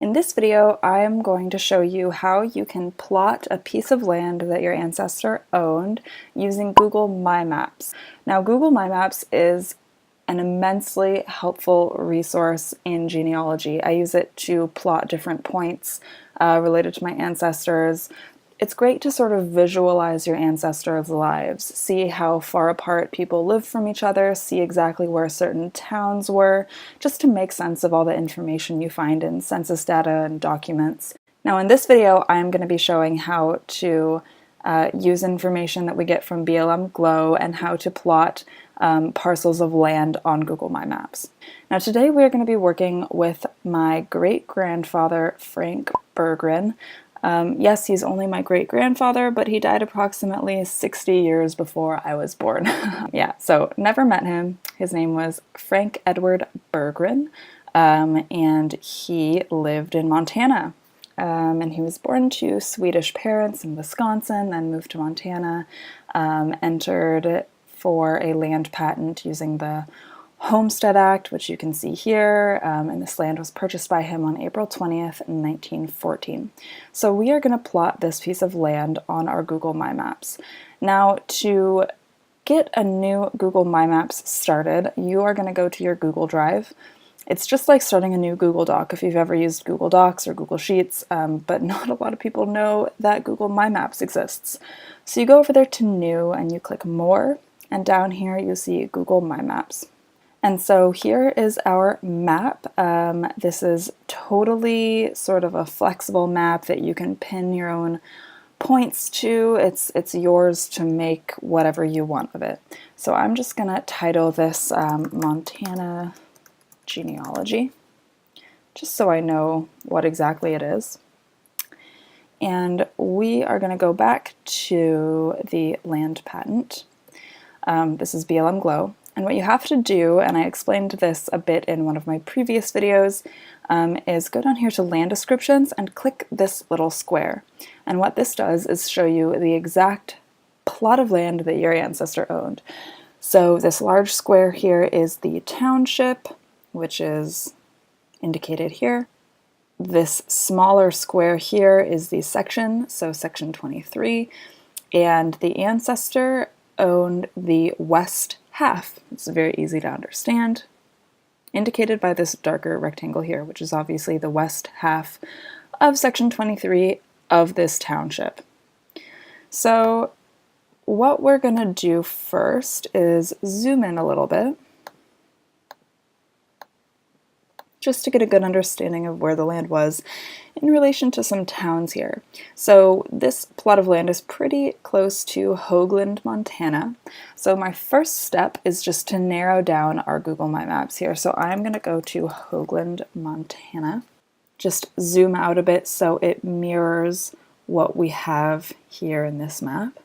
In this video, I am going to show you how you can plot a piece of land that your ancestor owned using Google My Maps. Now, Google My Maps is an immensely helpful resource in genealogy. I use it to plot different points related to my ancestors. It's great to sort of visualize your ancestors' lives, see how far apart people live from each other, see exactly where certain towns were, just to make sense of all the information you find in census data and documents. Now in this video, I'm going to be showing how to use information that we get from BLM Glow and how to plot parcels of land on Google My Maps. Now today we're going to be working with my great-grandfather, Frank Berggren. Yes, he's only my great-grandfather, but he died approximately 60 years before I was born. Yeah, so never met him. His name was Frank Edward Berggren, and he lived in Montana. And he was born to Swedish parents in Wisconsin, then moved to Montana, entered for a land patent using the Homestead Act, which you can see here, and this land was purchased by him on April 20th, 1914. So we are going to plot this piece of land on our Google My Maps. Now, to get a new Google My Maps started, you are going to go to your Google Drive. It's just like starting a new Google Doc if you've ever used Google Docs or Google Sheets, but not a lot of people know that Google My Maps exists. So you go over there to New and you click More, and down here you see Google My Maps. And so here is our map. This is totally sort of a flexible map that you can pin your own points to. It's yours to make whatever you want of it. So I'm just going to title this Montana Genealogy, just so I know what exactly it is. And we are going to go back to the land patent. This is BLM Glow. And what you have to do, and I explained this a bit in one of my previous videos, is go down here to land descriptions and click this little square. And what this does is show you the exact plot of land that your ancestor owned. So this large square here is the township, which is indicated here. This smaller square here is the section, so section 23. And the ancestor owned the west half. It's very easy to understand, indicated by this darker rectangle here, which is obviously the west half of section 23 of this township. So what we're going to do first is zoom in a little bit, just to get a good understanding of where the land was in relation to some towns here. So this plot of land is pretty close to Hoagland, Montana. So my first step is just to narrow down our Google My Maps here. So I'm going to go to Hoagland, Montana. Just zoom out a bit so it mirrors what we have here in this map.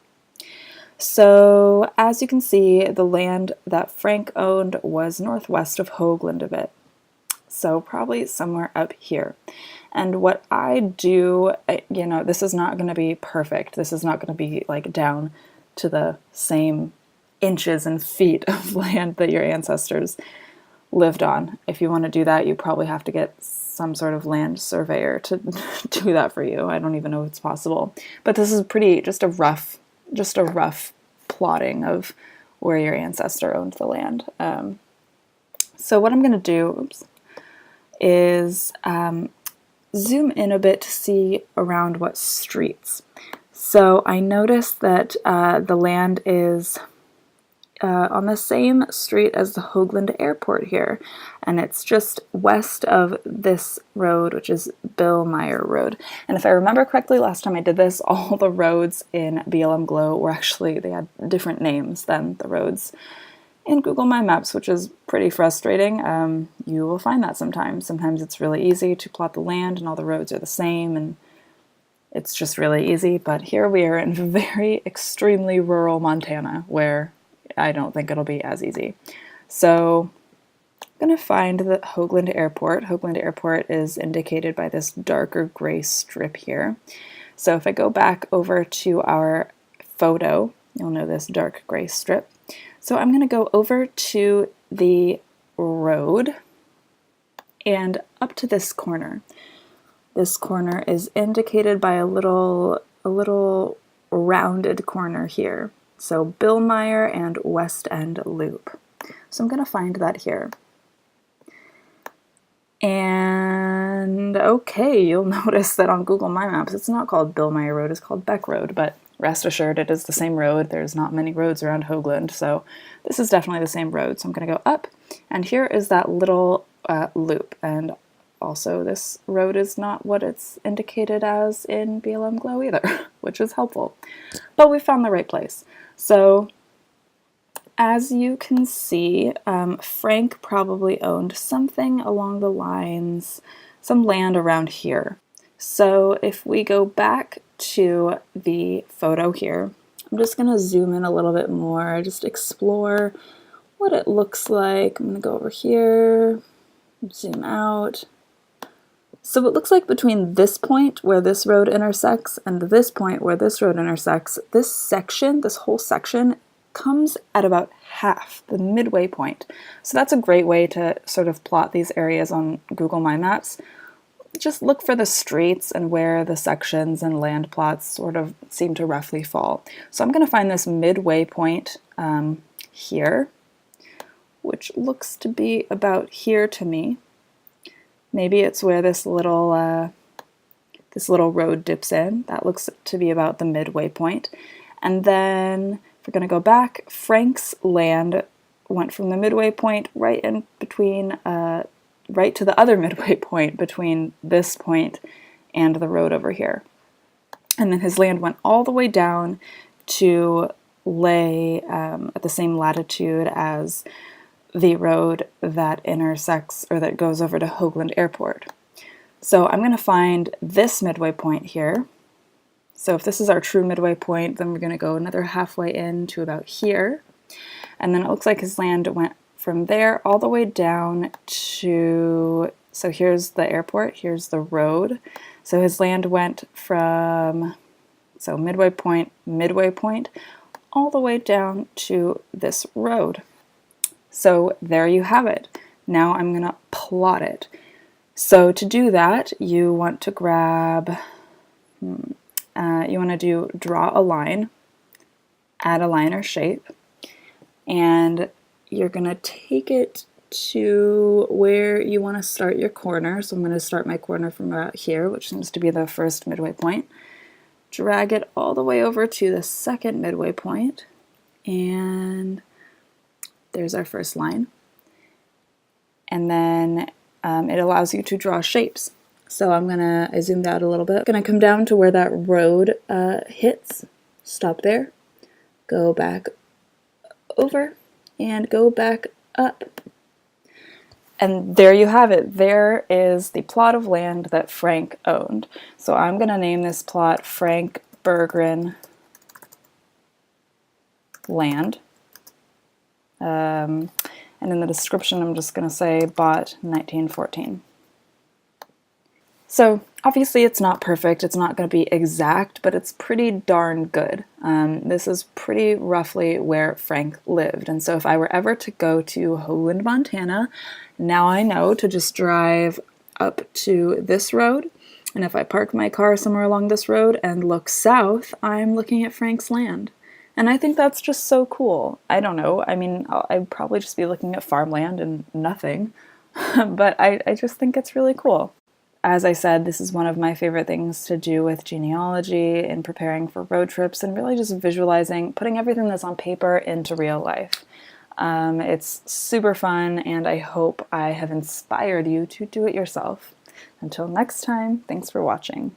So as you can see, the land that Frank owned was northwest of Hoagland a bit. So probably somewhere up here. And what I do, this is not going to be perfect. This is not going to be like down to the same inches and feet of land that your ancestors lived on. If you want to do that, you probably have to get some sort of land surveyor to do that for you. I don't even know if it's possible. But this is just a rough plotting of where your ancestor owned the land. So what I'm going to do, is zoom in a bit to see around what streets. So I noticed that the land is on the same street as the Hoagland Airport here, and it's just west of this road, which is Bill Meyer Road. And if I remember correctly, last time I did this, all the roads in BLM Glow were actually, they had different names than the roads in Google My Maps, which is pretty frustrating. You will find that sometimes. Sometimes it's really easy to plot the land and all the roads are the same and it's just really easy. But here we are in very extremely rural Montana where I don't think it'll be as easy. So I'm going to find the Hoagland Airport. Hoagland Airport is indicated by this darker gray strip here. So if I go back over to our photo, you'll know this dark gray strip. So I'm going to go over to the road and up to this corner. This corner is indicated by a little rounded corner here. So Billmeyer and West End Loop. So I'm going to find that here. And okay, you'll notice that on Google My Maps, it's not called Billmeyer Road, it's called Beck Road, but rest assured it is the same road. There's not many roads around Hoagland, so this is definitely the same road. So I'm going to go up, and here is that little loop. And also this road is not what it's indicated as in BLM Glow either, which is helpful. But we found the right place. So as you can see, Frank probably owned something along the lines, some land around here. So if we go back to the photo here, I'm just going to zoom in a little bit more, just explore what it looks like. I'm going to go over here, zoom out. So it looks like between this point where this road intersects and this point where this road intersects, this section, this whole section, comes at about half, the midway point. So that's a great way to sort of plot these areas on Google My Maps. Just look for the streets and where the sections and land plots sort of seem to roughly fall. So I'm going to find this midway point here, which looks to be about here to me. Maybe it's where this little road dips in. That looks to be about the midway point. And then if we're going to go back, Frank's land went from the midway point right in between, right to the other midway point between this point and the road over here. And then his land went all the way down to lay at the same latitude as the road that intersects or that goes over to Hoagland Airport. So I'm going to find this midway point here. So if this is our true midway point, then we're going to go another halfway in to about here. And then it looks like his land went from there all the way down to, so here's the airport, here's the road. So his land went from, so midway point, all the way down to this road. So there you have it. Now I'm going to plot it. So to do that, you want to grab, you want to do draw a line, add a line or shape, and you're going to take it to where you want to start your corner. So I'm going to start my corner from about here, which seems to be the first midway point. Drag it all the way over to the second midway point, and there's our first line. And then it allows you to draw shapes. So I zoomed out a little bit. I'm gonna come down to where that road hits, stop there, go back over, and go back up. And there you have it. There is the plot of land that Frank owned. So I'm gonna name this plot Frank Berggren Land. And in the description, I'm just gonna say bought 1914. So obviously it's not perfect, it's not going to be exact, but it's pretty darn good. This is pretty roughly where Frank lived, and so if I were ever to go to Hoagland, Montana, now I know to just drive up to this road, and if I park my car somewhere along this road and look south, I'm looking at Frank's land. And I think that's just so cool. I don't know, I mean, I'd probably just be looking at farmland and nothing, but I just think it's really cool. As I said, this is one of my favorite things to do with genealogy and preparing for road trips and really just visualizing, putting everything that's on paper into real life. It's super fun, and I hope I have inspired you to do it yourself. Until next time, thanks for watching.